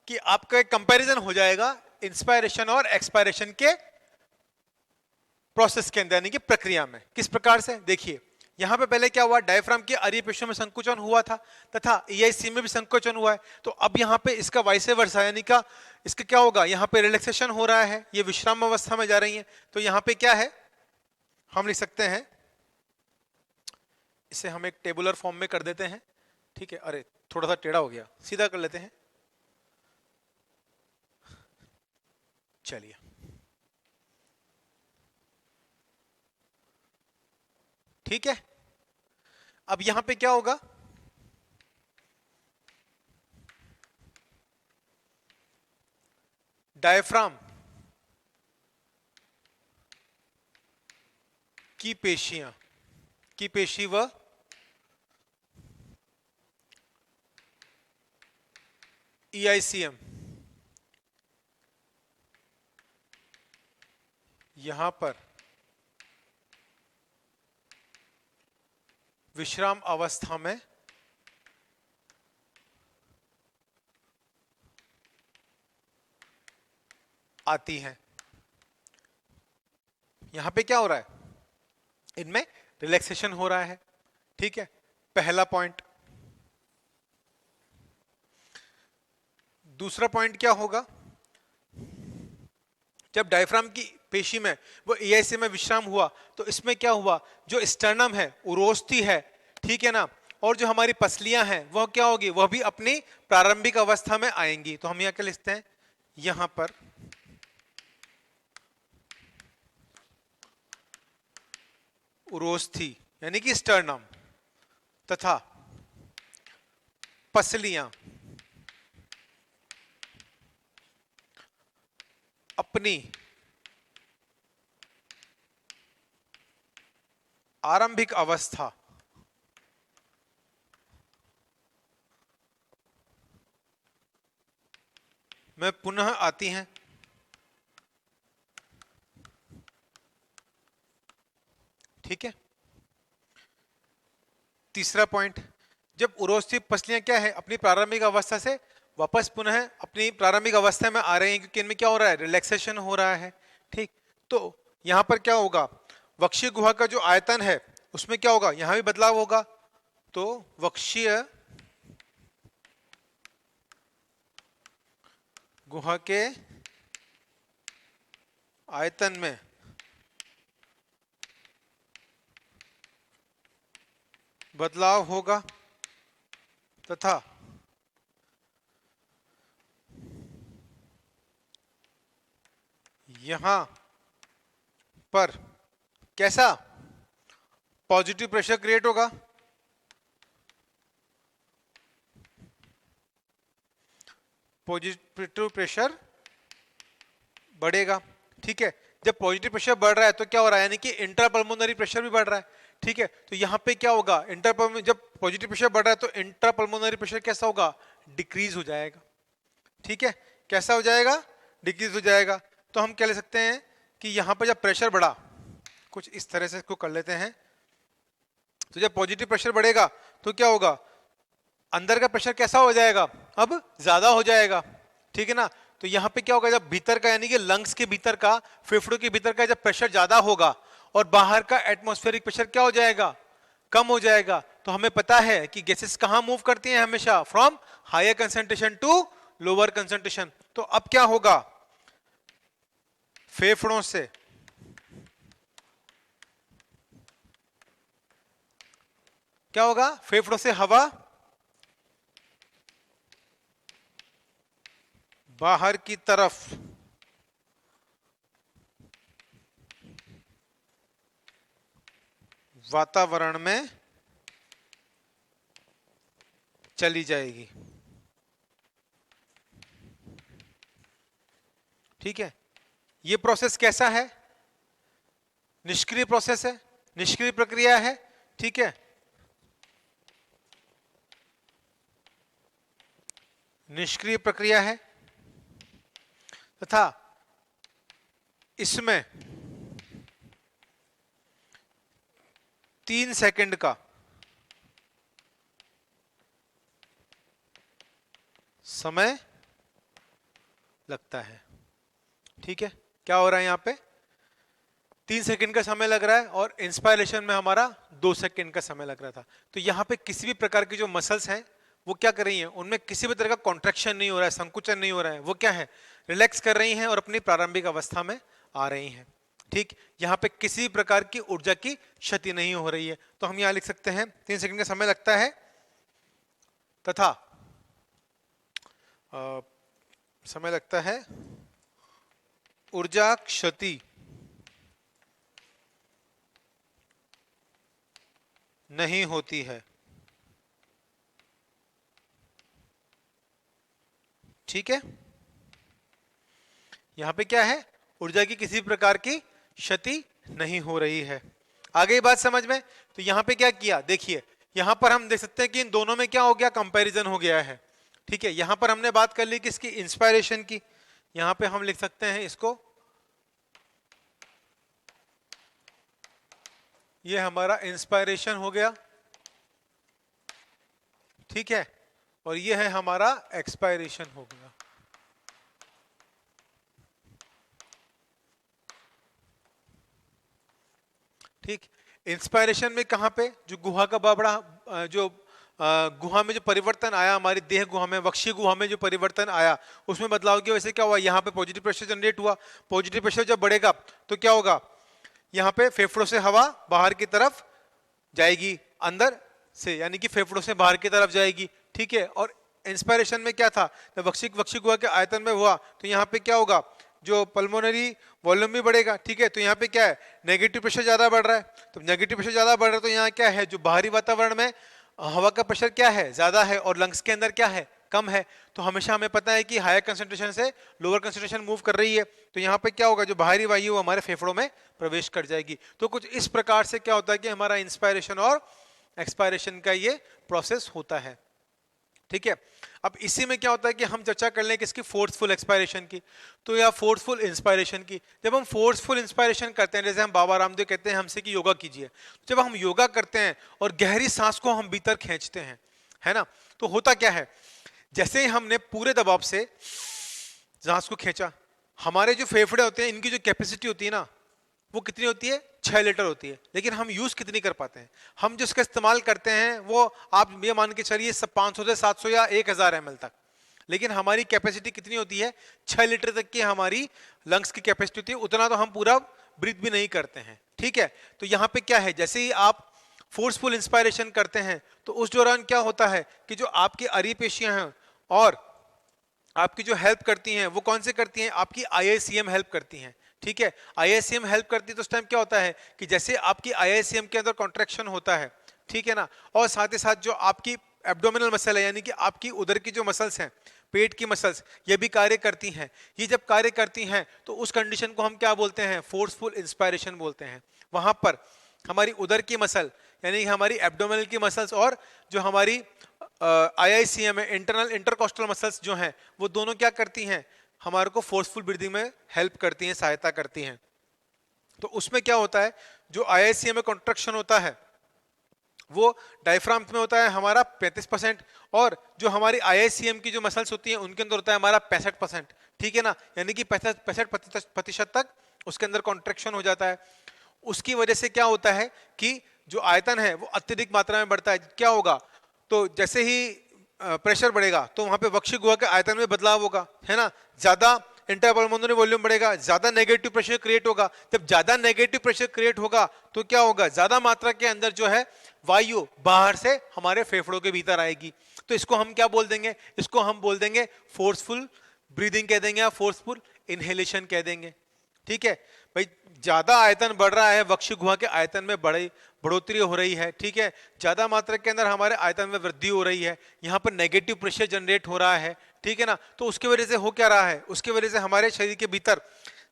कि आपका एक कंपैरिजन हो जाएगा इंस्पायरेशन और एक्सपायरेशन के प्रोसेस के अंदर यानी कि प्रक्रिया में। किस प्रकार से, देखिए यहां पे पहले क्या हुआ, डायफ्राम के अरीय पेशियों में संकुचन हुआ था तथा ईआईसी में भी संकुचन हुआ है। तो अब यहां पे इसका वाइस वर्सा यानी का इसका क्या होगा, यहां पे रिलैक्सेशन हो रहा है, ये विश्राम अवस्था में जा रही है। तो यहां पे क्या है, हम लिख सकते हैं, इसे हम एक टेबुलर फॉर्म में कर देते हैं। ठीक है, अरे थोड़ा सा टेढ़ा हो गया, सीधा कर लेते हैं। चलिए ठीक है, अब यहां पे क्या होगा, डायफ्राम की पेशियां की पेशी व ईआईसीएम यहां पर विश्राम अवस्था में आती हैं। यहां पे क्या हो रहा है, इनमें रिलैक्सेशन हो रहा है। ठीक है, पहला पॉइंट। दूसरा पॉइंट क्या होगा, जब डायफ्राम की पेशी में वो ईआईसी में विश्राम हुआ तो इसमें क्या हुआ, जो स्टर्नम है, उरोस्थी है, ठीक है ना, और जो हमारी पसलियां हैं वह क्या होगी, वह भी अपनी प्रारंभिक अवस्था में आएंगी। तो हम यहां क्या लिखते हैं, यहां पर उरोस्थी यानी कि स्टर्नम तथा पसलियां अपनी आरंभिक अवस्था में पुनः आती हैं। ठीक है, तीसरा पॉइंट, जब उरोस्थी पसलियां क्या है, अपनी प्रारंभिक अवस्था से वापस पुनः अपनी प्रारंभिक अवस्था में आ रहे हैं, क्योंकि इनमें क्या हो रहा है, रिलैक्सेशन हो रहा है। ठीक, तो यहां पर क्या होगा, वक्षीय गुहा का जो आयतन है उसमें क्या होगा, यहां भी बदलाव होगा। तो वक्षीय गुहा के आयतन में बदलाव होगा तथा यहां पर कैसा पॉजिटिव प्रेशर क्रिएट होगा, पॉजिटिव प्रेशर बढ़ेगा। ठीक है, जब पॉजिटिव प्रेशर बढ़ रहा है तो क्या हो रहा है, यानी कि इंट्रापल्मोनरी प्रेशर भी बढ़ रहा है। ठीक है। तो यहाँ पे क्या होगा, इंटरपल्मोनरी, जब पॉजिटिव प्रेशर बढ़ रहा है तो इंट्रापल्मोनरी प्रेशर कैसा होगा, डिक्रीज हो जाएगा। ठीक है, कैसा हो जाएगा, डिक्रीज हो जाएगा। तो हम क्या ले सकते हैं कि यहाँ पर जब प्रेशर बढ़ा, कुछ इस तरह से इसको कर लेते हैं, तो जब पॉजिटिव प्रेशर बढ़ेगा तो क्या होगा, अंदर का प्रेशर कैसा हो जाएगा, अब ज्यादा हो जाएगा। ठीक है ना। तो यहाँ पे क्या होगा, जब भीतर का यानी कि लंग्स के भीतर का, फेफड़ों के भीतर का जब प्रेशर ज्यादा होगा और बाहर का एटमॉस्फेरिक प्रेशर क्या हो जाएगा, कम हो जाएगा। तो हमें पता है कि गैसेस कहां मूव करती हैं हमेशा, from higher concentration to lower concentration. तो अब क्या होगा, फेफड़ों से क्या होगा, फेफड़ों से हवा बाहर की तरफ वातावरण में चली जाएगी। ठीक है, ये प्रोसेस कैसा है, निष्क्रिय प्रोसेस है, निष्क्रिय प्रक्रिया है। ठीक है, निष्क्रिय प्रक्रिया है तथा इसमें 3 सेकंड का समय लगता है। ठीक है, क्या हो रहा है यहां पे, 3 सेकंड का समय लग रहा है और इंस्पायरेशन में हमारा 2 सेकंड का समय लग रहा था। तो यहां पे किसी भी प्रकार की जो मसल्स हैं वो क्या कर रही हैं, उनमें किसी भी तरह का कॉन्ट्रैक्शन नहीं हो रहा है, संकुचन नहीं हो रहा है, वो क्या है, रिलैक्स कर रही हैं और अपनी प्रारंभिक अवस्था में आ रही हैं। ठीक, यहां पे किसी भी प्रकार की ऊर्जा की क्षति नहीं हो रही है। तो हम यहां लिख सकते हैं 3 सेकंड का समय लगता है तथा समय लगता है, ऊर्जा क्षति नहीं होती है। ठीक है, यहां पे क्या है, ऊर्जा की किसी प्रकार की क्षति नहीं हो रही है। आ गई बात समझ में। तो यहां पे क्या किया, देखिए यहां पर हम देख सकते हैं कि इन दोनों में क्या हो गया, कंपैरिजन हो गया है। ठीक है, यहां पर हमने बात कर ली किसकी, इंस्पायरेशन की। यहां पे हम लिख सकते हैं इसको, ये हमारा इंस्पायरेशन हो गया। ठीक है, और ये है हमारा एक्सपायरेशन हो गया। ठीक, इंस्पायरेशन में कहां पे, जो गुहा का बाबड़ा, जो गुहा में जो परिवर्तन आया, हमारी देह गुहा में, वक्षीय गुहा में जो परिवर्तन आया, उसमें बदलाव की वजह से क्या हुआ, यहाँ पे पॉजिटिव प्रेशर जनरेट हुआ। पॉजिटिव प्रेशर जब बढ़ेगा तो क्या होगा, यहाँ पे फेफड़ों से हवा बाहर की तरफ जाएगी, अंदर से यानी कि फेफड़ों से बाहर की तरफ जाएगी। ठीक है, और इंस्पायरेशन में क्या था, जब वक्षी गुहा के आयतन में हुआ तो यहाँ पे क्या होगा, जो पल्मोनरी वॉल्यूम भी बढ़ेगा। ठीक है, तो यहाँ पे क्या है, नेगेटिव प्रेशर ज्यादा बढ़ रहा है। तो नेगेटिव प्रेशर ज्यादा बढ़ रहा है तो यहाँ क्या है, जो बाहरी वातावरण में हवा का प्रेशर क्या है, ज्यादा है, और लंग्स के अंदर क्या है, कम है। तो हमेशा हमें पता है कि हायर कंसंट्रेशन से लोअर कंसंट्रेशन मूव कर रही है। तो यहाँ पे क्या होगा, जो बाहरी वायु हमारे फेफड़ों में प्रवेश कर जाएगी। तो कुछ इस प्रकार से क्या होता है कि हमारा इंस्पायरेशन और एक्सपायरेशन का ये प्रोसेस होता है। ठीक है, अब इसी में क्या होता है कि हम चर्चा कर लें किसकी, फोर्सफुल एक्सपायरेशन की, तो या फोर्सफुल इंस्पायरेशन की। जब हम फोर्सफुल इंस्पायरेशन करते हैं, जैसे हम बाबा रामदेव कहते हैं हमसे कि योगा कीजिए, जब हम योगा करते हैं और गहरी सांस को हम भीतर खींचते हैं, है ना, तो होता क्या है, जैसे ही हमने पूरे दबाव से सांस को खींचा, हमारे जो फेफड़े होते हैं इनकी जो कैपेसिटी होती है ना, वो कितनी होती है, 6 लीटर होती है। लेकिन हम यूज कितनी कर पाते हैं, हम जो इसका इस्तेमाल करते हैं वो आप ये मान के चलिए सब 500 से 700 या 1000 ml तक। लेकिन हमारी कैपेसिटी कितनी होती है, 6 लीटर तक की हमारी लंग्स की कैपेसिटी होती है। उतना तो हम पूरा ब्रीथ भी नहीं करते हैं। ठीक है, तो यहाँ पे क्या है, जैसे ही आप फोर्सफुल इंस्पायरेशन करते हैं तो उस दौरान क्या होता है कि जो आपकी अरी पेशियां हैं और आपकी जो हेल्प करती हैं वो कौन से करती हैं, आपकी आईआईसीएम हेल्प करती हैं। ठीक है, आईआईसीएम हेल्प करती है तो उस टाइम क्या होता है कि जैसे आपकी आईआईसीएम के अंदर कॉन्ट्रैक्शन होता है, ठीक है ना, और साथ ही साथ जो आपकी एब्डोमिनल मसल है यानी कि आपकी उधर की जो मसल्स हैं, पेट की मसल्स, ये भी कार्य करती हैं। ये जब कार्य करती हैं तो उस कंडीशन को हम क्या बोलते हैं, फोर्सफुल इंस्पायरेशन बोलते हैं। वहां पर हमारी उदर की मसल यानी कि हमारी एब्डोमिनल की मसल्स और जो हमारी आईआईसीएम है, इंटरनल इंटरकोस्टल मसल्स जो हैं, वो दोनों क्या करती हैं, हमारे को फोर्सफुल ब्रीदिंग में हेल्प करती हैं, सहायता करती हैं। तो उसमें क्या होता है, जो आईआईसीएम में कॉन्ट्रैक्शन होता है वो डायफ्राम में होता है हमारा 35%, और जो हमारी आईआईसीएम की जो मसल्स होती हैं उनके अंदर होता है हमारा 65%। ठीक है ना, यानी कि 65% तक उसके अंदर कॉन्ट्रैक्शन हो जाता है। उसकी वजह से क्या होता है कि जो आयतन है वो अत्यधिक मात्रा में बढ़ता है। क्या होगा, तो जैसे ही प्रेशर बढ़ेगा तो वहां पे वक्षी गुहा के आयतन में बदलाव होगा, है ना, ज्यादा इंटरपल्मोनरी वॉल्यूम बढ़ेगा, ज्यादा नेगेटिव प्रेशर क्रिएट होगा। जब ज्यादा नेगेटिव प्रेशर क्रिएट होगा तो क्या होगा, ज्यादा मात्रा के अंदर जो है वायु बाहर से हमारे फेफड़ों के भीतर आएगी। तो इसको हम क्या बोल देंगे, इसको हम बोल देंगे फोर्सफुल ब्रीदिंग कह देंगे या फोर्सफुल इनहेलेशन कह देंगे। ठीक है भाई, ज्यादा आयतन बढ़ रहा है, वक्षी गुहा के आयतन में बढ़ोतरी हो रही है। ठीक है, ज्यादा मात्रा के अंदर हमारे आयतन में वृद्धि हो रही है, यहाँ पर नेगेटिव प्रेशर जनरेट हो रहा है। ठीक है ना, तो उसकी वजह से हो क्या रहा है, उसकी वजह से हमारे शरीर के भीतर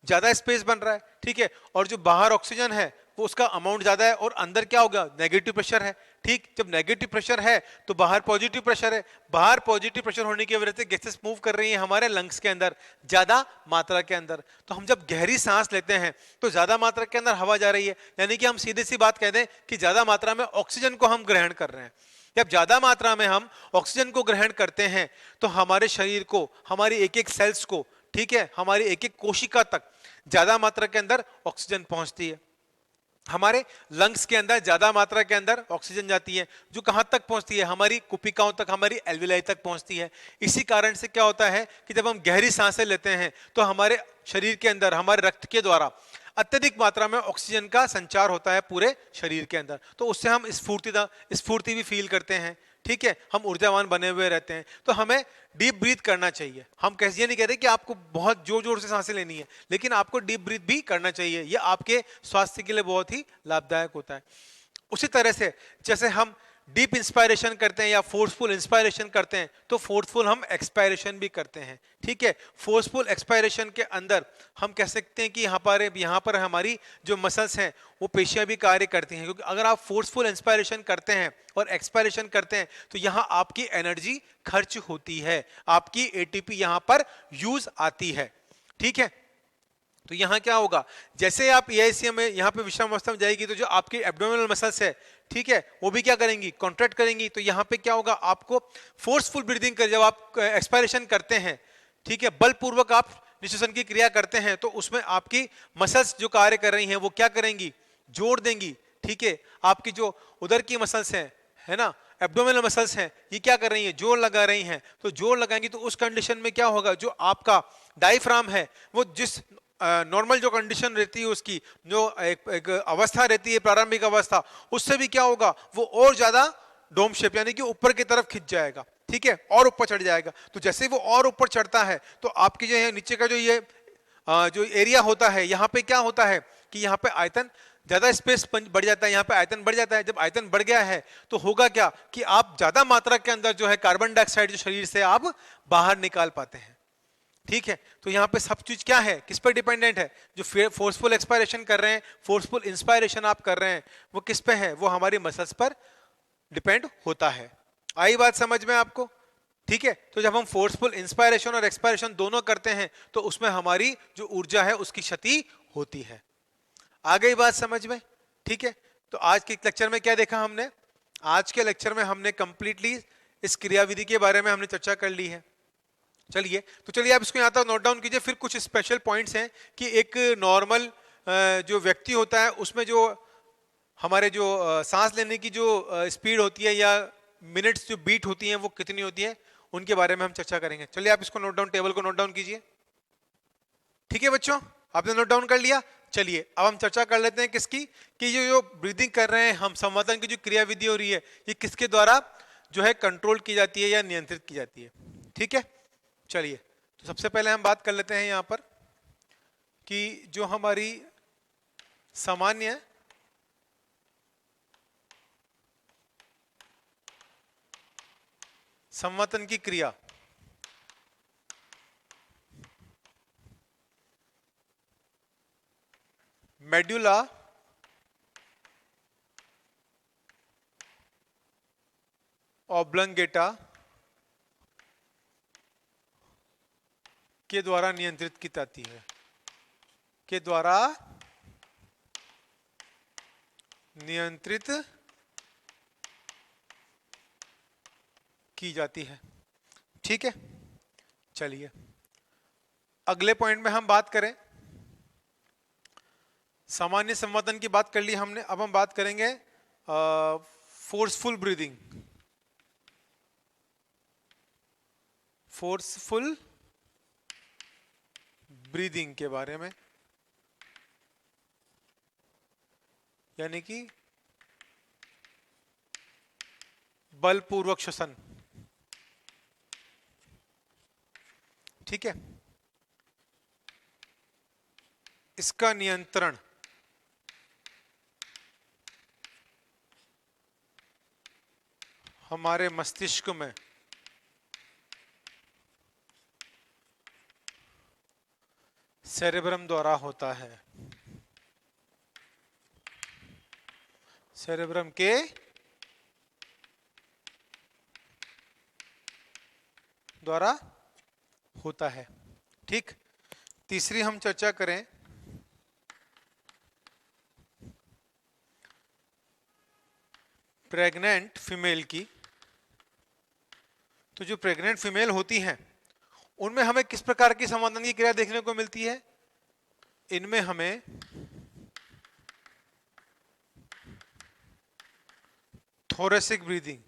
ज्यादा स्पेस बन रहा है। ठीक है, और जो बाहर ऑक्सीजन है वो उसका अमाउंट ज्यादा है, और अंदर क्या होगा, नेगेटिव प्रेशर है। ठीक, जब नेगेटिव प्रेशर है तो बाहर पॉजिटिव प्रेशर है, बाहर पॉजिटिव प्रेशर होने की वजह से गैसेस मूव कर रही हैं हमारे लंग्स के अंदर ज्यादा मात्रा के अंदर। तो हम जब गहरी सांस लेते हैं तो ज्यादा मात्रा के अंदर हवा जा रही है, यानी कि हम सीधी सी बात कह दें कि ज्यादा मात्रा में ऑक्सीजन को हम ग्रहण कर रहे हैं। जब ज्यादा मात्रा में हम ऑक्सीजन को ग्रहण करते हैं तो हमारे शरीर को, हमारी एक एक सेल्स को, ठीक है, हमारी एक एक कोशिका तक ज्यादा मात्रा के अंदर ऑक्सीजन पहुंचती है। हमारे लंग्स के अंदर ज्यादा मात्रा के अंदर ऑक्सीजन जाती है, जो कहां तक पहुंचती है, हमारी कुपिकाओं तक, हमारी एल्विलाई तक पहुंचती है। इसी कारण से क्या होता है कि जब हम गहरी सांसें लेते हैं तो हमारे शरीर के अंदर, हमारे रक्त के द्वारा अत्यधिक मात्रा में ऑक्सीजन का संचार होता है पूरे शरीर के अंदर। तो उससे हम स्फूर्ति भी फील करते हैं। ठीक है, हम ऊर्जावान बने हुए रहते हैं। तो हमें डीप ब्रीथ करना चाहिए। हम कैसे, ये नहीं कहते कि आपको बहुत जोर जोर से सांसें लेनी है, लेकिन आपको डीप ब्रीथ भी करना चाहिए। ये आपके स्वास्थ्य के लिए बहुत ही लाभदायक होता है। उसी तरह से जैसे हम डीप इंस्पायरेशन करते हैं या फोर्सफुल इंस्पायरेशन करते हैं, तो फोर्सफुल हम एक्सपायरेशन भी करते हैं। ठीक है, फोर्सफुल एक्सपायरेशन के अंदर हम कह सकते हैं कि यहाँ पर हमारी जो मसल्स हैं वो पेशियां भी कार्य करती हैं, क्योंकि अगर आप फोर्सफुल इंस्पायरेशन करते हैं और एक्सपायरेशन करते हैं तो यहाँ आपकी एनर्जी खर्च होती है, आपकी एटीपी यहाँ पर यूज आती है। ठीक है, तो यहां क्या होगा, जैसे आप एआईसीएम में यहाँ पे विश्राम अवस्था में जाएगी तो जो आपकी एब्डोमिनल मसल्स है, ठीक है, वो भी क्या करेंगी, कॉन्ट्रैक्ट करेंगी। तो यहाँ पे क्या होगा, आपको फोर्सफुल ब्रीदिंग कर, जब आप एक्सपायरेशन करते हैं, ठीक है, बलपूर्वक आप निश्वसन की क्रिया करते हैं, तो उसमें आपकी मसल्स जो कार्य कर रही हैं वो क्या करेंगी, जोड़ देंगी। ठीक है, आपकी जो उदर की मसल्स हैं, है ना, एब्डोमिनल मसल्स हैं, ये क्या कर रही हैं, जोर लगा रही हैं। तो जोर लगाएंगी तो उस कंडीशन में क्या होगा, जो आपका डायफ्राम है वो जिस नॉर्मल जो कंडीशन रहती है उसकी, जो एक अवस्था रहती है, प्रारंभिक अवस्था, उससे भी क्या होगा, वो और ज्यादा डोम शेप यानी कि ऊपर की तरफ खिंच जाएगा। ठीक है, और ऊपर चढ़ जाएगा। तो जैसे वो और ऊपर चढ़ता है तो आपकी जो है नीचे का जो ये जो एरिया होता है, यहाँ पे क्या होता है कि यहाँ पे आयतन ज्यादा स्पेस बढ़ जाता है, यहाँ पे आयतन बढ़ जाता है। जब आयतन बढ़ गया है तो होगा क्या कि आप ज्यादा मात्रा के अंदर जो है कार्बन डाइऑक्साइड जो शरीर से आप बाहर निकाल पाते हैं। ठीक है, तो यहाँ पे सब चीज क्या है, किस पर डिपेंडेंट है, जो फोर्सफुल एक्सपायरेशन कर रहे हैं, फोर्सफुल इंस्पायरेशन आप कर रहे हैं, वो किस पे है, वो हमारी मसल्स पर डिपेंड होता है। आई बात समझ में आपको? ठीक है, तो जब हम फोर्सफुल इंस्पायरेशन और एक्सपायरेशन दोनों करते हैं तो उसमें हमारी जो ऊर्जा है उसकी क्षति होती है। आ गई बात समझ में? ठीक है, तो आज के लेक्चर में क्या देखा हमने, आज के लेक्चर में हमने कंप्लीटली इस क्रियाविधि के बारे में हमने चर्चा कर ली है। चलिए, तो चलिए आप इसको यहाँ तक नोट डाउन कीजिए। फिर कुछ स्पेशल पॉइंट्स हैं कि एक नॉर्मल जो व्यक्ति होता है उसमें जो हमारे जो सांस लेने की जो स्पीड होती है या मिनट्स जो बीट होती हैं वो कितनी होती है, उनके बारे में हम चर्चा करेंगे। चलिए आप इसको नोट डाउन, टेबल को नोट डाउन कीजिए। ठीक है बच्चों, आपने नोट डाउन कर लिया। चलिए अब हम चर्चा कर लेते हैं किसकी, कि जो ब्रीदिंग कर रहे हैं हम, संवर्धन की जो क्रियाविधि हो रही है ये किसके द्वारा जो है कंट्रोल की जाती है या नियंत्रित की जाती है। ठीक है, चलिए तो सबसे पहले हम बात कर लेते हैं यहां पर कि जो हमारी सामान्य संवर्धन की क्रिया, मेडुला ऑब्लंगेटा के द्वारा नियंत्रित की जाती है, के द्वारा नियंत्रित की जाती है। ठीक है, चलिए अगले पॉइंट में हम बात करें। सामान्य संवर्धन की बात कर ली हमने, अब हम बात करेंगे फोर्सफुल ब्रीदिंग। फोर्सफुल ब्रीदिंग के बारे में, यानी कि बलपूर्वक श्वसन। ठीक है, इसका नियंत्रण हमारे मस्तिष्क में सेरेब्रम द्वारा होता है। सेरेब्रम के द्वारा होता है। ठीक, तीसरी हम चर्चा करें प्रेग्नेंट फीमेल की। तो जो प्रेग्नेंट फीमेल होती हैं उनमें हमें किस प्रकार की संवर्धन की क्रिया देखने को मिलती है? इनमें हमें थोरेसिक ब्रीदिंग,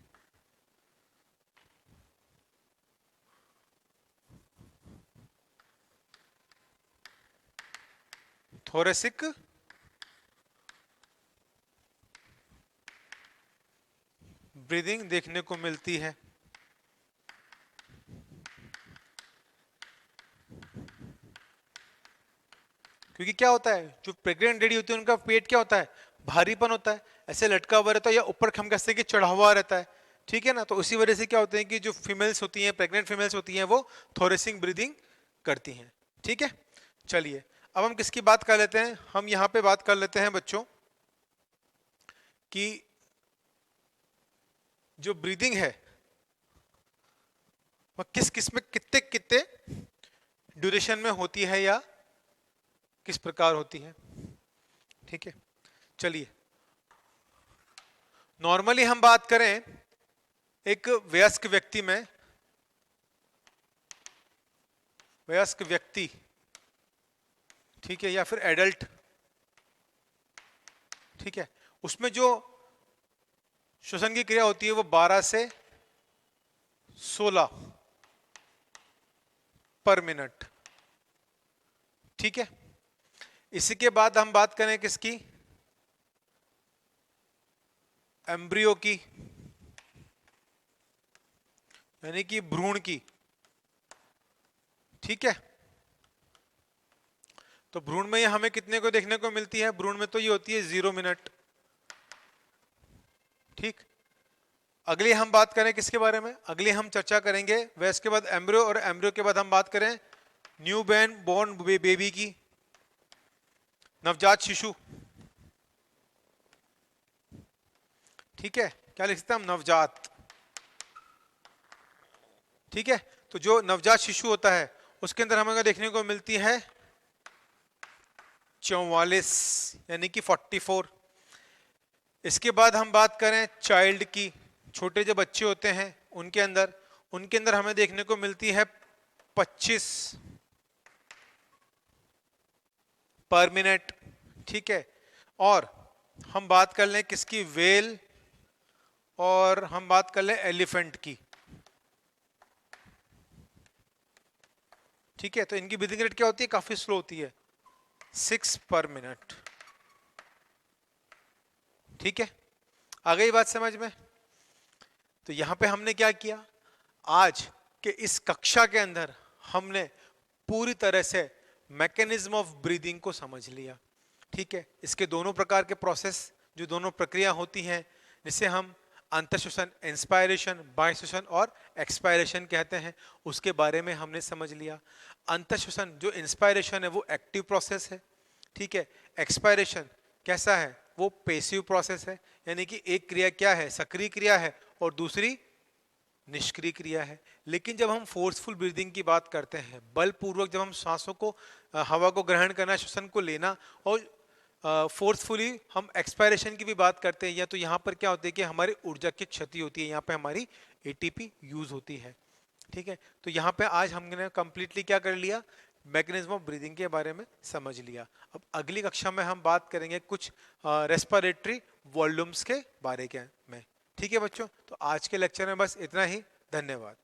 थोरेसिक ब्रीदिंग देखने को मिलती है। क्योंकि क्या होता है, जो प्रेग्नेंट लेडी होती है उनका पेट क्या होता है, भारीपन होता है, ऐसे लटका हुआ रहता है या ऊपर हम कहते हैं कि चढ़ा हुआ रहता है। ठीक है ना, तो उसी वजह से क्या होते हैं कि जो फीमेल्स होती हैं, प्रेग्नेंट फीमेल्स होती हैं, वो थोरेसिक ब्रीदिंग करती हैं। ठीक है, चलिए अब हम किसकी बात कर लेते हैं, हम यहां पे बात कर लेते हैं बच्चों कि जो ब्रीदिंग है वह किस किस में कितने कितने ड्यूरेशन में होती है या किस प्रकार होती है। ठीक है, चलिए नॉर्मली हम बात करें एक वयस्क व्यक्ति में, वयस्क व्यक्ति, ठीक है, या फिर एडल्ट, ठीक है, उसमें जो श्वसन की क्रिया होती है वो 12 से 16 पर मिनट। ठीक है, इसी के बाद हम बात करें किसकी, एम्ब्रियो की, यानी कि भ्रूण की। ठीक है, तो भ्रूण में ये हमें कितने को देखने को मिलती है, भ्रूण में तो ये होती है 0 मिनट। ठीक, अगली हम बात करें किसके बारे में, अगली हम चर्चा करेंगे वयस्क के बाद एम्ब्रियो, और एम्ब्रियो के बाद हम बात करें न्यू बॉर्न बेबी की, नवजात शिशु। ठीक है, क्या लिख सकते हैं हम, नवजात। ठीक है, तो जो नवजात शिशु होता है उसके अंदर हमें देखने को मिलती है 44, यानी कि 44। इसके बाद हम बात करें चाइल्ड की, छोटे जो बच्चे होते हैं उनके अंदर हमें देखने को मिलती है 25 पर मिनट। ठीक है, और हम बात कर लें किसकी, वेल, और हम बात कर लें एलिफेंट की। ठीक है, तो इनकी ब्रीदिंग रेट क्या होती है, काफी स्लो होती है, 6 पर मिनट। ठीक है, आ गई बात समझ में। तो यहां पे हमने क्या किया, आज के इस कक्षा के अंदर हमने पूरी तरह से मैकेनिज्म ऑफ ब्रीदिंग को समझ लिया। ठीक है, इसके दोनों प्रकार के प्रोसेस, जो दोनों प्रक्रिया होती हैं, जिसे हम अंतःश्वसन, इंस्पायरेशन, बाह्य श्वसन और एक्सपायरेशन कहते हैं, उसके बारे में हमने समझ लिया। अंतःश्वसन जो इंस्पायरेशन है वो एक्टिव प्रोसेस है। ठीक है, एक्सपायरेशन कैसा है, वो पैसिव प्रोसेस है, यानी कि एक क्रिया क्या है, सक्रिय क्रिया है, और दूसरी निष्क्रिय क्रिया है। लेकिन जब हम फोर्सफुल ब्रीदिंग की बात करते हैं, बलपूर्वक जब हम सांसों को हवा को ग्रहण करना, श्वसन को लेना, और फोर्सफुली हम एक्सपायरेशन की भी बात करते हैं, या तो यहाँ पर क्या होता है कि हमारी ऊर्जा की क्षति होती है, यहाँ पे हमारी एटीपी यूज होती है। ठीक है, तो यहाँ पे आज हमने कंप्लीटली क्या कर लिया, मैकेनिज्म ऑफ ब्रीदिंग के बारे में समझ लिया। अब अगली कक्षा में हम बात करेंगे कुछ रेस्पिरेटरी वॉल्यूम्स के बारे में। ठीक है बच्चों, तो आज के लेक्चर में बस इतना ही। धन्यवाद।